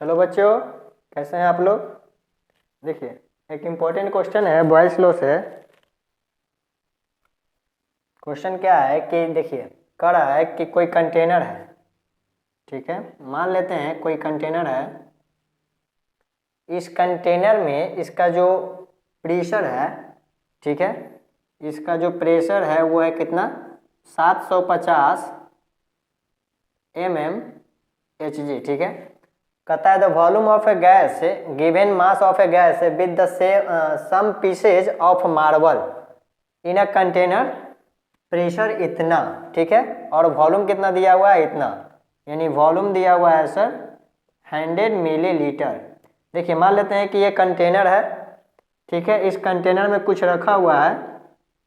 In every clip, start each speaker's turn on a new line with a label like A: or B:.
A: Hello बच्चों, कैसे हैं आप लोग। देखिए, एक इम्पोर्टेंट क्वेश्चन है बॉयल्स लॉ से। क्वेश्चन क्या है कि देखिए, कह रहा है कि कोई कंटेनर है, ठीक है। मान लेते हैं कोई कंटेनर है। इस कंटेनर में इसका जो प्रेशर है, ठीक है, इसका जो प्रेशर है वो है कितना, 750 mmHg, ठीक है। कहता है the volume of a gas given mass of a gas with the some pieces of marble in a container, pressure इतना, ठीक है, और वॉल्यूम कितना दिया हुआ है, इतना, यानी वॉल्यूम दिया हुआ है सर 100 मिलीलीटर। देखिए, मान लेते हैं कि ये कंटेनर है, ठीक है। इस कंटेनर में कुछ रखा हुआ है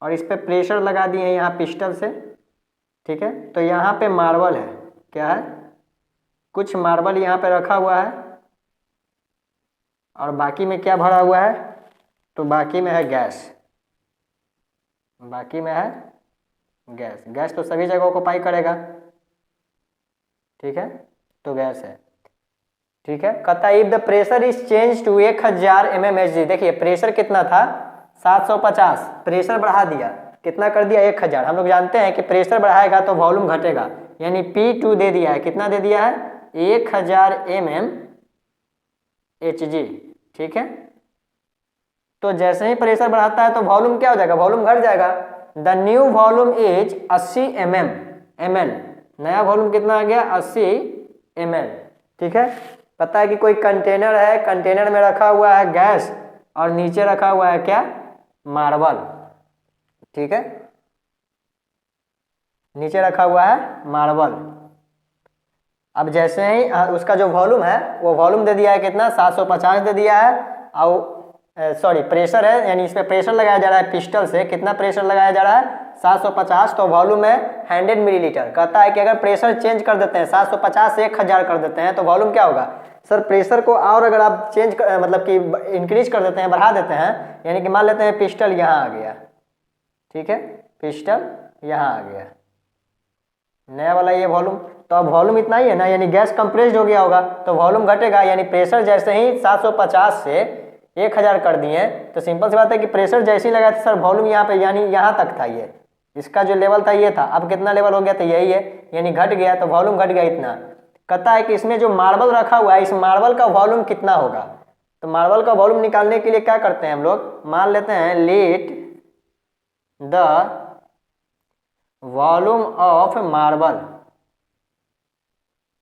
A: और इस पर प्रेशर लगा दिए हैं यहाँ पिस्टल से, ठीक है। तो यहाँ पे मार्बल है, क्या है, कुछ मार्बल यहाँ पे रखा हुआ है और बाकी में क्या भरा हुआ है, तो बाकी में है गैस, बाकी में है गैस। गैस तो सभी जगहों को पाई करेगा, ठीक है, तो गैस है, ठीक है। कहता है if the pressure is change to 1000 mmHg। देखिए, प्रेशर कितना था 750, प्रेशर बढ़ा दिया, कितना कर दिया 1000। हम लोग जानते हैं कि प्रेशर बढ़ाएगा तो वॉल्यूम घटेगा, यानी P2 दे दिया है, कितना दे दिया है 1000 mmHg, ठीक है। तो जैसे ही प्रेशर बढ़ाता है तो वॉल्यूम क्या हो जाएगा, वॉल्यूम घट जाएगा। The new volume is 80 ml। नया वॉल्यूम कितना आ गया 80 ml, ठीक है। पता है कि कोई कंटेनर है, कंटेनर में रखा हुआ है गैस और नीचे रखा हुआ है क्या, मार्बल, ठीक है, नीचे रखा हुआ है मार्बल। अब जैसे ही उसका जो वॉल्यूम है वो वॉल्यूम दे दिया है कितना 750 दे दिया है, और सॉरी प्रेशर है, यानी इस पर प्रेशर लगाया जा रहा है पिस्टल से, कितना प्रेशर लगाया जा रहा है 750, तो वॉल्यूम है 100 मिलीलीटर। कहता है कि अगर प्रेशर चेंज कर देते हैं 750 से 1000 कर देते हैं तो वॉल्यूम क्या होगा। सर प्रेशर को और अगर आप चेंज मतलब कि इंक्रीज कर देते हैं, बढ़ा देते हैं, यानी कि मान लेते हैं पिस्टल यहाँ आ गया, ठीक है, पिस्टल यहाँ आ गया, नया वाला ये वॉल्यूम, तो अब वॉल्यूम इतना ही है ना, यानी गैस कंप्रेस्ड हो गया होगा तो वॉल्यूम घटेगा, यानी प्रेशर जैसे ही 750 से 1000 कर दिए तो सिंपल सी बात है कि प्रेशर जैसे ही लगाया था सर वॉल्यूम यहाँ पे, यानी यहाँ तक था, ये इसका जो लेवल था ये था, अब कितना लेवल हो गया, तो यही है, यानी घट गया, तो वॉल्यूम घट गया इतना। कहता है कि इसमें जो मार्बल रखा हुआ है इस मार्बल का वॉल्यूम कितना होगा। तो मार्बल का वॉल्यूम निकालने के लिए क्या करते हैं हम लोग, मान लेते हैं let the volume of marble,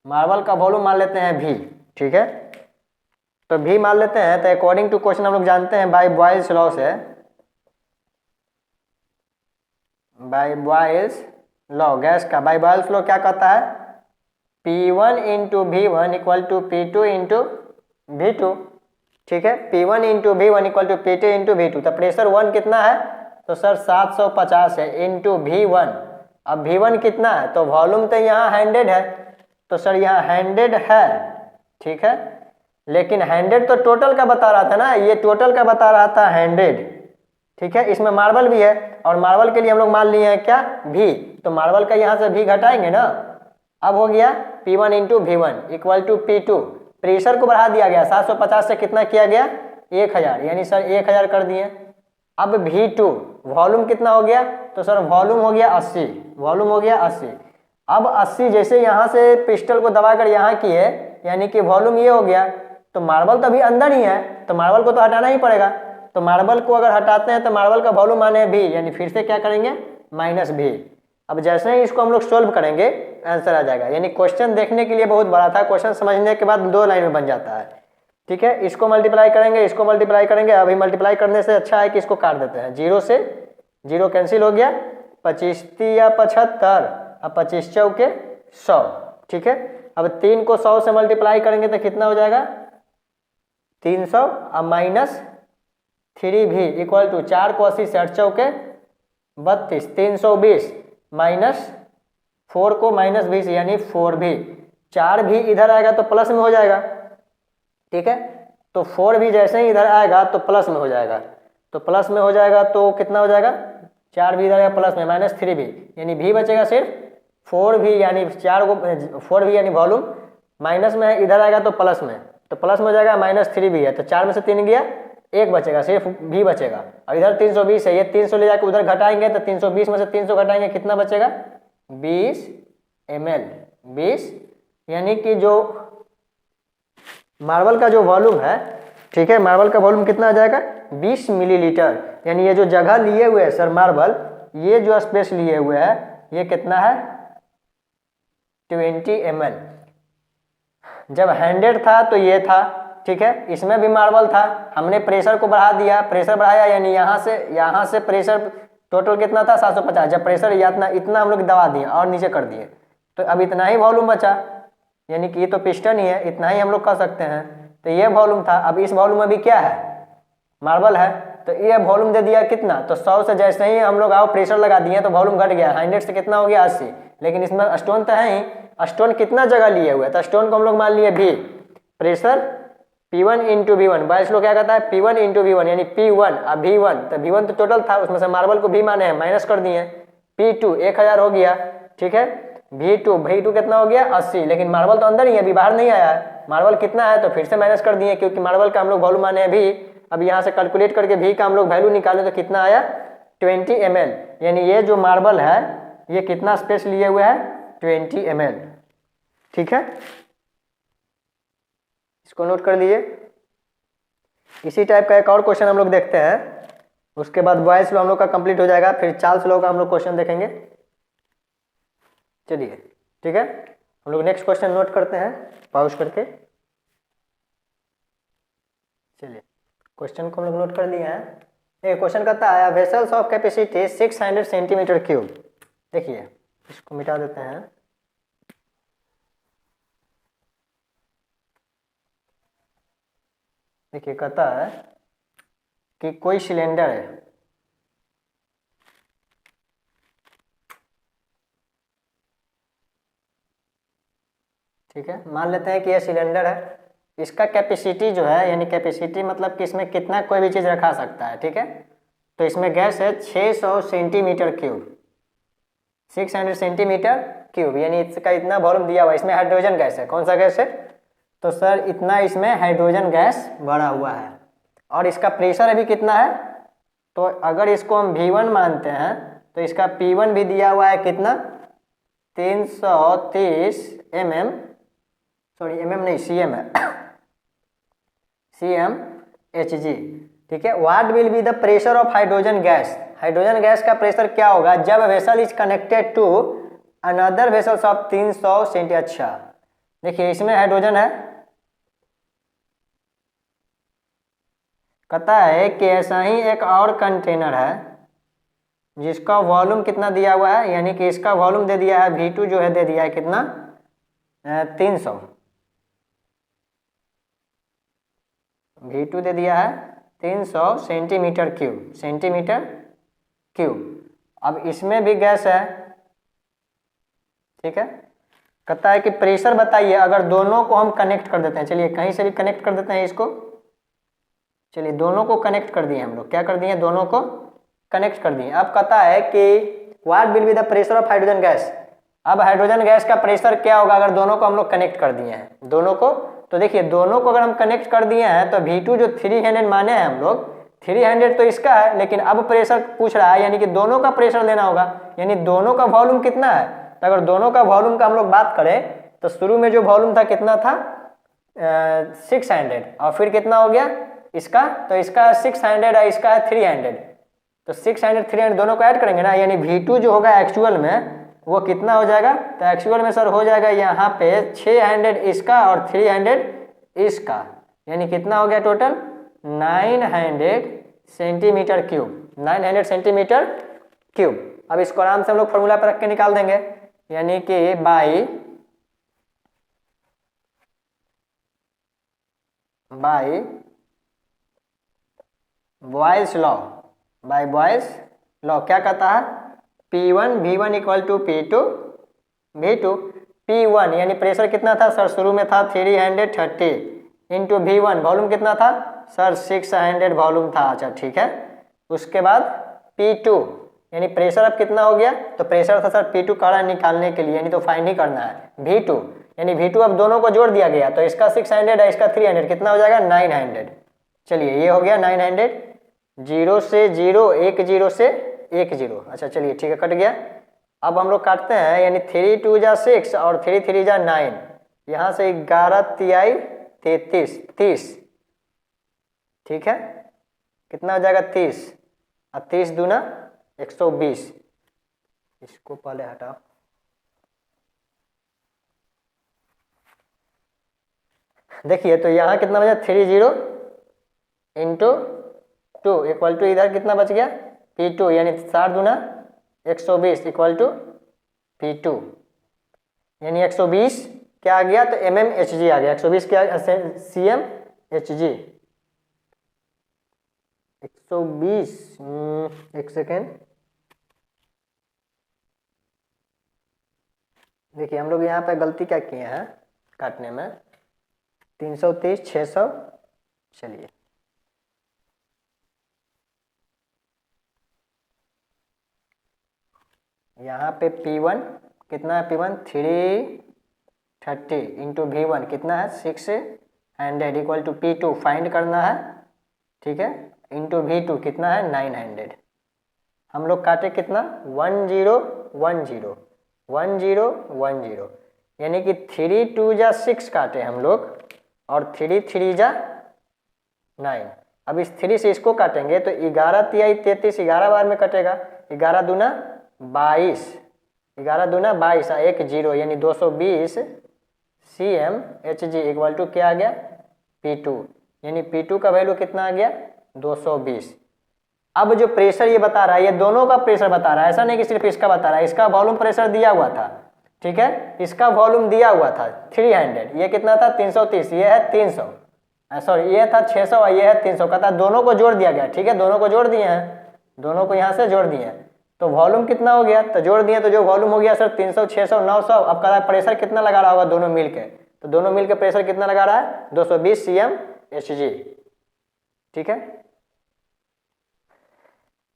A: marble का वॉल्यूम मान लेते हैं V, ठीक है। तो V मान लेते हैं, तो अकॉर्डिंग टू क्वेश्चन हम लोग जानते हैं बाय बॉयल्स लॉ से, बाय बॉयल्स लॉ गैस का, बाय बॉयल्स लॉ क्या कहता है, P1 into V1 equal to P2 into V2, ठीक है। P1 into V1 equal to P2 into V2। तो प्रेशर 1 कितना है, तो सर 750 है इंटू V1। अब V1 कितना है, तो वॉल्यूम तो यहाँ 100 है, तो सर यहाँ 100 है, ठीक है, लेकिन 100 तो टोटल का बता रहा था ना, ये टोटल का बता रहा था 100, ठीक है। इसमें मार्बल भी है और मार्बल के लिए हम लोग मान लिए हैं क्या V, तो मार्बल का यहाँ से V घटाएंगे ना। अब हो गया P1 into V1 equal to P2, pressure को बढ़ा दिया गया 750 से कितना किया गया 1000, यानी सर 1000 कर दिए। अब V2 वॉल्यूम कितना हो गया, तो सर वॉल्यूम हो गया 80, वॉल्यूम हो गया 80। अब 80 जैसे यहाँ से पिस्टल को दबाकर यहाँ किए, यानी कि वॉल्यूम ये हो गया, तो मार्बल तो अभी अंदर ही है, तो मार्बल को तो हटाना ही पड़ेगा। तो मार्बल को अगर हटाते हैं तो मार्बल का वॉल्यूम माने V, यानी फिर से क्या करेंगे -V। अब जैसे ही इसको हम लोग सोल्व करेंगे आंसर आ जाएगा, यानी क्वेश्चन देखने के लिए बहुत बड़ा था, क्वेश्चन समझने के बाद 2 लाइन में बन जाता है, ठीक है। इसको मल्टीप्लाई करेंगे, इसको मल्टीप्लाई करेंगे, अभी मल्टीप्लाई करने से अच्छा है कि इसको काट देते हैं, 0 से 0 कैंसिल हो गया, 25 या 75, अब 25 चौके 100, ठीक है। अब 3 को 100 से मल्टीप्लाई करेंगे तो कितना हो जाएगा 300, अब -3V इक्वल टू 4 को 80 से 8 चौके 32, 320 -4 को -20 यानी 4V, 4V इधर आएगा तो प्लस में हो जाएगा, ठीक है। तो 4V जैसे ही इधर आएगा तो प्लस में हो जाएगा, तो प्लस में हो जाएगा तो कितना हो जाएगा 4V इधर आएगा प्लस में -3V, यानी V बचेगा सिर्फ 4V, यानी 4 को 4V यानी वॉल्यूम माइनस में है, इधर आएगा तो प्लस में, तो प्लस में हो जाएगा, -3 भी है, तो 4 में से 3 गया, 1 बचेगा, सिर्फ भी बचेगा। और इधर 320 है, ये 300 ले जाकर उधर घटाएंगे तो 320 में से 300 घटाएंगे, कितना बचेगा? 20 ml। 20, यानी कि जो मार्बल का जो वॉल्यूम है, ठीक है, मार्बल का वॉल्यूम कितना आ जाएगा? 20 मिलीलीटर। यानी ये जो जगह लिए हुए है सर मार्बल, ये जो स्पेस लिए हुए है, ये कितना है? 20 ml। जब 100 था तो ये था, ठीक है, इसमें भी मार्बल था, हमने प्रेशर को बढ़ा दिया, प्रेशर बढ़ाया, यानी यहाँ से प्रेशर टोटल कितना था? 750। जब प्रेशर इतना हम लोग दबा दिए और नीचे कर दिए, तो अब इतना ही वॉल्यूम बचा, यानी कि ये तो पिस्टन ही है, इतना ही हम लोग कर सकते हैं। तो ये वॉल्यूम था। अब इस वॉल्यूम में भी क्या है? मार्बल है, तो ये वॉल्यूम दे दिया कितना? तो 100 से जैसे ही हम लोग आओ प्रेशर लगा दिए तो वॉल्यूम घट गया, 100 से कितना हो गया? 80। लेकिन इसमें स्टोन तो है ही, स्टोन कितना जगह लिए हुए है? तो स्टोन को हम लोग मान लिए भी, प्रेशर P1 इंटू V1, बाईस लोग क्या कहता है? P1 इंटू V1, यानी P1 अब V1, तो V1 तो टोटल था, उसमें से मार्बल को भी माने हैं, माइनस कर दिए, P2 1000 हो गया, ठीक है, V2 कितना हो गया? 80। लेकिन मार्बल तो अंदर ही है, अभी बाहर नहीं आया है, मार्बल कितना है? तो फिर से माइनस कर दिए, क्योंकि मार्बल का हम लोग वॉल्यूम माने हैं भी। अब यहाँ से कैलकुलेट करके भी का हम लोग वैल्यू निकालें तो कितना आया? 20 ml। यानी ये जो मार्बल है ये कितना स्पेस लिए हुए है? 20 ml, ठीक है, इसको नोट कर लिए। इसी टाइप का एक और क्वेश्चन हम लोग देखते हैं, उसके बाद बॉयल्स लॉ हम लोग का कंप्लीट हो जाएगा, फिर चार्ल्स लॉ का हम लोग क्वेश्चन देखेंगे। चलिए, ठीक है, हम लोग नेक्स्ट क्वेश्चन नोट करते हैं पॉज करके। चलिए, क्वेश्चन को हम लोग नोट कर लिए हैं। ये क्वेश्चन कहता है vessels of capacity 600 centimetre cube. देखिए, इसको मिटा देते हैं। देखिए, कहता है कि कोई सिलेंडर है, ठीक है, मान लेते हैं कि यह सिलेंडर है, इसका कैपेसिटी जो है, यानी कैपेसिटी मतलब कि इसमें कितना कोई भी चीज़ रखा सकता है, ठीक है, तो इसमें गैस है 600 सेंटीमीटर क्यूब, 600 सेंटीमीटर क्यूब, यानी इसका इतना वॉल्यूम दिया हुआ है। इसमें हाइड्रोजन गैस है, कौन सा गैस है? तो सर इतना इसमें हाइड्रोजन गैस भरा हुआ है, और इसका प्रेशर अभी कितना है? तो अगर इसको हम V1 मानते हैं तो इसका P1 भी दिया हुआ है कितना? 330 mm, सॉरी mm नहीं cm है, cmHg, ठीक है। What will be the pressure of hydrogen gas? Hydrogen gas का प्रेशर क्या होगा जब vessel is connected to another vessels of 300 centi. अच्छा, देखिए इसमें हाइड्रोजन है, कहता है कि ऐसा ही एक और कंटेनर है जिसका वॉल्यूम कितना दिया हुआ है, यानी कि इसका वॉल्यूम दे दिया है V2 जो है दे दिया है कितना? 300। V2 दे दिया है 300 सेंटीमीटर क्यूब। अब इसमें भी गैस है, ठीक है, कहता है कि प्रेशर बताइए अगर दोनों को हम कनेक्ट कर देते हैं। चलिए कहीं से भी कनेक्ट कर देते हैं इसको। चलिए दोनों को कनेक्ट कर दिए हम लोग, क्या कर दिए? दोनों को कनेक्ट कर दिए। अब कहता है कि what will be the pressure of hydrogen gas. अब हाइड्रोजन गैस का प्रेशर क्या होगा अगर दोनों को हम लोग कनेक्ट कर दिए हैं? दोनों को, तो देखिए दोनों को अगर हम कनेक्ट कर दिए हैं तो V2 जो 300 माने हैं हम लोग, 300 तो इसका है, लेकिन अब प्रेशर पूछ रहा है, यानी कि दोनों का प्रेशर लेना होगा, यानी दोनों का वॉल्यूम कितना है? तो अगर दोनों का वॉल्यूम का हम लोग बात करें तो शुरू में जो वॉल्यूम था कितना था? 600, और फिर कितना हो गया इसका? तो इसका 600 है, इसका है 300, तो 600 300 दोनों को ऐड करेंगे ना, यानी V2 जो होगा एक्चुअल में वो कितना हो जाएगा? तो एक्चुअल में सर हो जाएगा यहाँ पे 600 इसका और 300 इसका, यानी कितना हो गया total? 900 centimetre cube, 900 centimetre cube. अब इसको आराम से हम लोग फॉर्मूला पर रख के निकाल देंगे, यानी कि by Boyle's law, by Boyle's law क्या कहता है? P1 V1 equal to P2 V2। P1 यानी प्रेशर कितना था सर? शुरू में था 330 इंटू V1, वॉल्यूम कितना था सर? 600 वॉल्यूम था। अच्छा ठीक है, उसके बाद P2 यानी प्रेशर अब कितना हो गया, तो प्रेशर था सर P2 कह रहा है निकालने के लिए, यानी तो फाइंड ही करना है V2, यानी V2 अब दोनों को जोड़ दिया गया, तो इसका 600 है, इसका 300, कितना हो जाएगा 900। चलिए ये हो गया 900, 0 से 0, 1 0 से 1 0, अच्छा चलिए ठीक है कट गया। अब हम लोग काटते हैं, यानी 3 2 जा 6 और 3 3 जा 9, यहाँ से 11 तिहाई 33, 30, ठीक है कितना हो जाएगा 30, और 30 दूना 120, इसको पहले हटाओ। देखिए तो यहाँ कितना बचा 30 इंटू 2 इक्वल टू इधर कितना बच गया P2, यानी 7 दूना 120 इक्वल टू P2, यानी 120 क्या आ गया, तो mmHg आ गया, 120 क्या CmHg, 120 एक सेकेंड। देखिए हम लोग यहाँ पे गलती क्या किए हैं काटने में, 330 600, चलिए यहाँ पे P1 कितना है, P1 330 इंटू V1 कितना है 600 इक्वल टू P2 फाइंड करना है, ठीक है, इंटू V2 कितना है 900। हम लोग काटे कितना 10 10 10 10, यानी कि 3 2 जा 6 काटे हम लोग, और 3 3 जा 9। अब इस 3 से इसको काटेंगे तो 11 तिहाई 33, 11 बार में कटेगा, 11 दूना 22, 11 दूना 22, 1 0, यानी 220 CmHg इक्वल टू क्या आ गया P2, यानी P2 का वैल्यू कितना आ गया 220। अब जो प्रेशर ये बता रहा है, ये दोनों का प्रेशर बता रहा है, ऐसा नहीं कि सिर्फ इसका बता रहा है, इसका वॉल्यूम प्रेशर दिया हुआ था, ठीक है, इसका वॉल्यूम दिया हुआ था 300, ये कितना था 330, ये है 300, सॉरी ये था 600 और ये है 300, कहता है दोनों को जोड़ दिया गया, ठीक है दोनों को जोड़ दिए हैं, दोनों को यहाँ से जोड़ दिए हैं, तो वॉल्यूम कितना हो गया, तो जोड़ दिए तो जो वॉल्यूम हो गया सर 300 600 900। अब कहता है प्रेशर कितना लगा रहा होगा दोनों मिलके, तो दोनों मिलके प्रेशर कितना लगा रहा है 220 CmHg, ठीक है।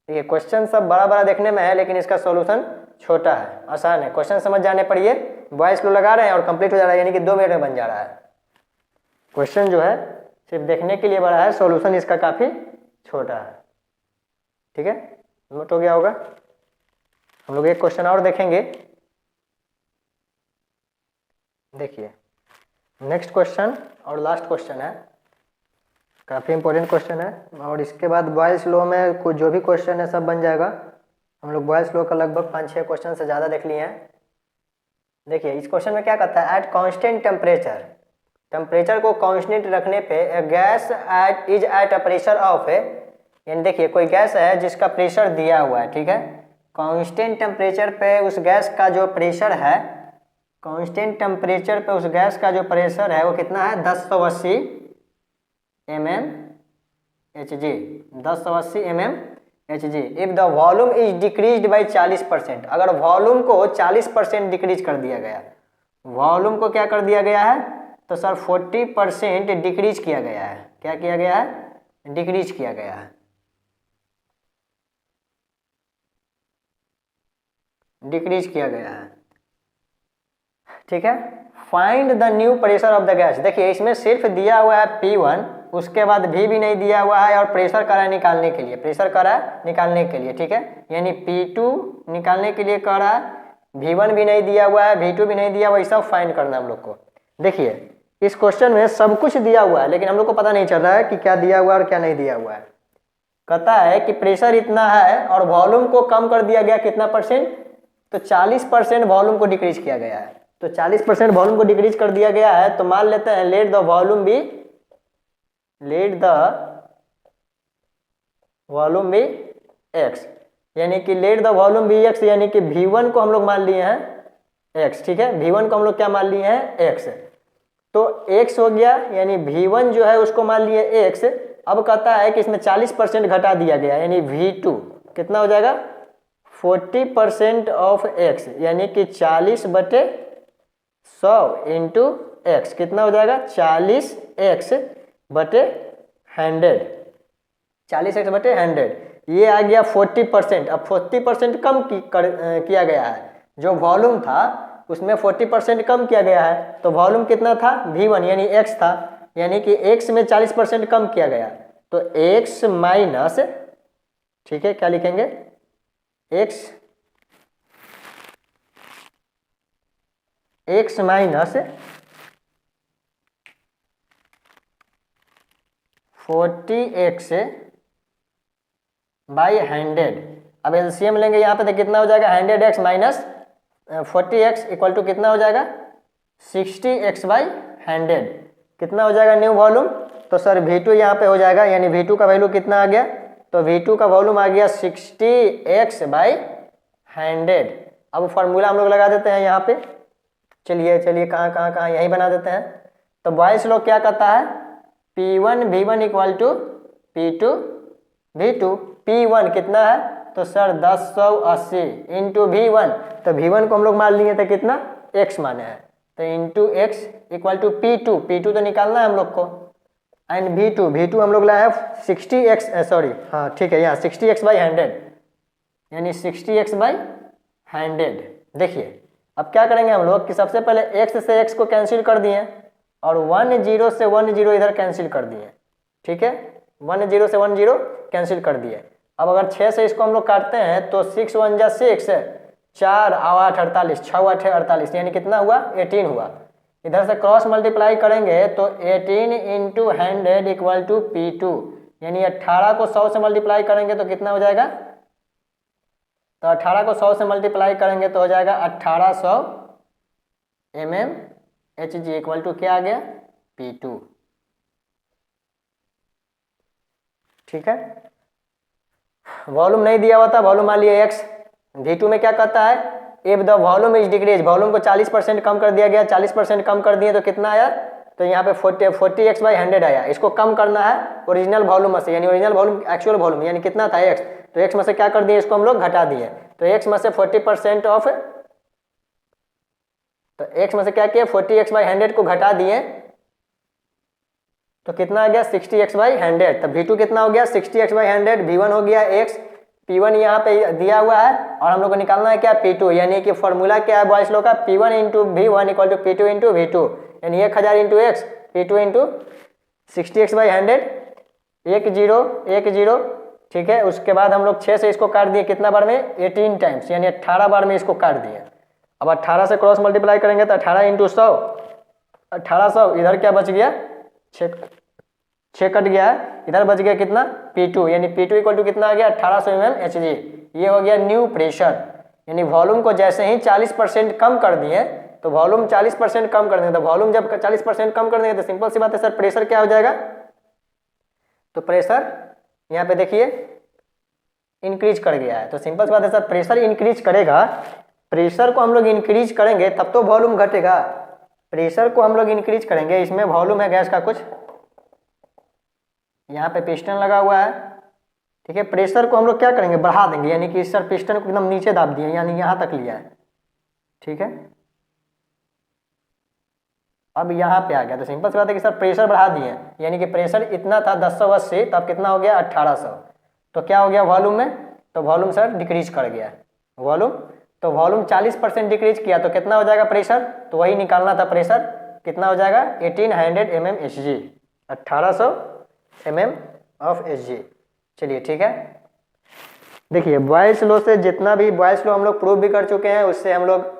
A: ये क्वेश्चन सब बड़ा बड़ा देखने में है, लेकिन इसका सॉल्यूशन छोटा है, आसान है, क्वेश्चन समझ जाने पर ये बॉयस लो लगा रहे हैं और कंप्लीट हो जा रहा है, यानी कि 2 मिनट में बन जा रहा है। क्वेश्चन जो है सिर्फ देखने के लिए बड़ा है, सॉल्यूशन इसका काफी छोटा है, ठीक है, नोट हो गया होगा। हम लोग एक क्वेश्चन और देखेंगे, देखिए नेक्स्ट क्वेश्चन और लास्ट क्वेश्चन है, काफ़ी इंपॉर्टेंट क्वेश्चन है, और इसके बाद बॉयल्स लॉ में कुछ जो भी क्वेश्चन है सब बन जाएगा। हम लोग बॉयल्स लॉ का लगभग 5-6 क्वेश्चन से ज़्यादा देख लिए हैं। देखिए इस क्वेश्चन में क्या कहता है, एट कांस्टेंट टेम्परेचर, टेम्परेचर को कांस्टेंट रखने पे gas is at a pressure of, यानी देखिए कोई गैस है जिसका प्रेशर दिया हुआ है, ठीक है, कांस्टेंट टेम्परेचर पे उस गैस का जो प्रेशर है, कांस्टेंट टेम्परेचर पे उस गैस का जो प्रेशर है वो कितना है 1080 mmHg, 1080 mmHg। If the volume is decreased by 40%, अगर वॉल्यूम को 40% डिक्रीज कर दिया गया, वॉल्यूम को क्या कर दिया गया है, तो सर 40% डिक्रीज किया गया है, क्या किया गया है डिक्रीज किया गया है, डिक्रीज किया गया है, ठीक है। Find the new pressure of the gas, देखिए इसमें सिर्फ दिया हुआ है P1, उसके बाद भी नहीं दिया हुआ है, और प्रेशर करा है निकालने के लिए, प्रेशर करा है निकालने के लिए, ठीक है, यानी P2 निकालने के लिए कह रहा है, V1 भी नहीं दिया हुआ है, V2 भी नहीं दिया हुआ, ये सब फाइंड करना है हम लोग को। देखिए इस क्वेश्चन में सब कुछ दिया हुआ है, लेकिन हम लोग को पता नहीं चल रहा है कि क्या दिया हुआ है और क्या नहीं दिया हुआ है। कहता है कि प्रेशर इतना है और वॉल्यूम को कम कर दिया गया कितना %, तो 40% वॉल्यूम को डिक्रीज किया गया है, तो 40% वॉल्यूम को डिक्रीज कर दिया गया है, तो मान लेते हैं let the volume be x, यानी कि let the volume be x, यानी कि V1 को हम लोग मान लिए हैं x, ठीक है, V1 को हम लोग क्या मान लिए हैं x, तो x हो गया, यानी V1 जो है उसको मान लिए x। अब कहता है कि इसमें 40% घटा दिया गया, यानी V2 कितना हो जाएगा 40% ऑफ x, यानी कि 40/100 इंटू x कितना हो जाएगा 40x/100, 40x/100, ये आ गया 40%। अब 40% कम किया गया है, जो वॉल्यूम था उसमें 40% कम किया गया है। तो वॉल्यूम कितना था, V1 यानी x था, यानी कि x में 40% कम किया गया। तो x माइनस, ठीक है, क्या लिखेंगे, x माइनस 40x बाई 100। अब एलसीएम लेंगे यहाँ पे तो कितना हो जाएगा, 100x minus 40x equal to कितना हो जाएगा, 60x बाई 100। कितना हो जाएगा न्यू वॉल्यूम, तो सर V2 यहाँ पे हो जाएगा, यानी V2 का वैल्यू कितना आ गया, तो V2 का वॉल्यूम आ गया 60x बाई 100। अब फॉर्मूला हम लोग लगा देते हैं यहाँ पे, चलिए कहाँ यहीं बना देते हैं। तो बॉयस लॉ क्या कहता है, P1 V1 equal to P2 V2। P1 कितना है, तो सर 1080 इंटू V1, तो V1 को हम लोग मान लिए थे कितना, x माने हैं, तो into x equal to P2 तो निकालना है हम लोग को, एंड V2 हम लोग लाए हैं 60x, सॉरी हाँ ठीक है, यहाँ 60x बाई 100, यानी 60x बाई 100। देखिए अब क्या करेंगे हम लोग कि सबसे पहले x से x को कैंसिल कर दिए और 10 से 10 इधर कैंसिल कर दिए, ठीक है, 10 से 10 कैंसिल कर दिए। अब अगर 6 से इसको हम लोग काटते हैं तो 6 1 जा 6, 4 8 48, 6 8 48, यानी कितना हुआ, 18 हुआ। इधर से क्रॉस मल्टीप्लाई करेंगे तो 18 इंटू 100 इक्वल टू P2, यानी 18 को 100 से मल्टीप्लाई करेंगे तो कितना हो जाएगा, तो 18 को 100 से मल्टीप्लाई करेंगे तो हो जाएगा 1800 mmHg इक्वल टू क्या आ गया, P2। ठीक है, वॉल्यूम नहीं दिया हुआ था, वॉल्यूम मान लिया x। V2 में क्या कहता है, if the volume is decrease, volume को 40% कम कर दिया गया, 40% कम कर दिए तो कितना आया, तो यहाँ पे 40x बाई 100 आया। इसको कम करना है ओरिजिनल वॉल्यूम से, यानी ओरिजिनल वॉल्यूम एक्चुअल वॉल्यूम यानी कितना था x, तो x में से क्या कर दिए, इसको हम लोग घटा दिए, तो x में से 40% ऑफ, तो x में से क्या किया, 40x बाई 100 को घटा दिए तो कितना आ गया, 60x बाई 100। तब V2 कितना हो गया, 60x बाई 100, V1 हो गया x, P1 यहाँ पे दिया हुआ है और हम लोग को निकालना है क्या, P2, यानी कि फॉर्मूला क्या है बॉयस लोग का, P1 into V1 equal to P2 into V2, यानी 1000 into x, P2 into 60x by 100, 10 ठीक है। उसके बाद हम लोग 6 से इसको काट दिए कितना बार में, 18 टाइम्स, यानी 18 बार में इसको काट दिए। अब 18 से क्रॉस मल्टीप्लाई करेंगे तो 18 इंटू 100, 1800, इधर क्या बच गया, 6 कट गया है, इधर बच गया कितना, P2, यानी P2 इक्वल टू कितना आ गया, 1800 mmHg। ये हो गया न्यू प्रेशर, यानी वॉल्यूम को जैसे ही 40% कम कर दिए, तो वॉल्यूम 40% कम कर देंगे, तो वॉल्यूम जब 40% कम कर देंगे तो सिंपल सी बात है सर, प्रेशर क्या हो जाएगा, तो प्रेशर यहाँ पे देखिए इंक्रीज कर गया है, तो सिंपल सी बात है सर, प्रेशर इंक्रीज करेगा, प्रेशर को हम लोग इंक्रीज करेंगे तब तो वॉल्यूम घटेगा, प्रेशर को हम लोग इंक्रीज करेंगे, इसमें वॉल्यूम है गैस का कुछ, यहाँ पे पिस्टन लगा हुआ है, ठीक है, प्रेशर को हम लोग क्या करेंगे, बढ़ा देंगे, यानी कि सर पिस्टन को एकदम नीचे दाब दिए, यानी यहाँ तक लिया है, ठीक है। अब यहाँ पे आ गया, तो सिंपल सी बात है कि सर प्रेशर बढ़ा दिए, यानी कि प्रेशर इतना था 1080, तब कितना हो गया 1800, तो क्या हो गया वॉल्यूम में, तो वॉल्यूम सर डिक्रीज कर गया वॉल्यूम, तो वॉल्यूम 40% डिक्रीज किया तो कितना हो जाएगा प्रेशर, तो वही निकालना था प्रेशर, कितना हो जाएगा 1800 mmHg, 1800 mm ऑफ Hg। चलिए ठीक है, देखिए बॉयल्स लॉ से जितना भी बॉयल्स लॉ हम लोग प्रूव भी कर चुके हैं, उससे हम लोग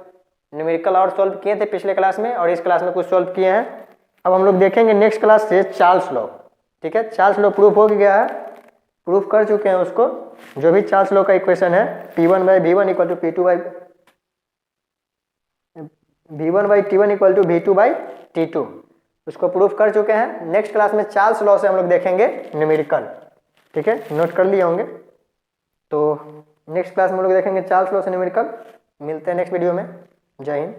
A: न्यूमेरिकल और सॉल्व किए थे पिछले क्लास में, और इस क्लास में कुछ सॉल्व किए हैं। अब हम लोग देखेंगे नेक्स्ट क्लास से चार्ल्स लॉ, ठीक है, चार्ल्स लॉ प्रूफ हो गया है, प्रूफ कर चुके हैं उसको, जो भी चार्ल्स लॉ का इक्वेशन है P1 by V1 equal to P2 by V1 by T1 equal to V2 by T2, उसको प्रूफ कर चुके हैं। नेक्स्ट क्लास में चार्ल्स लॉ से हम लोग देखेंगे न्यूमेरिकल, ठीक है, नोट कर लिए होंगे। तो नेक्स्ट क्लास में हम लोग देखेंगे चार्ल्स लॉ से न्यूमेरिकल। मिलते हैं नेक्स्ट वीडियो में। जय हिंद।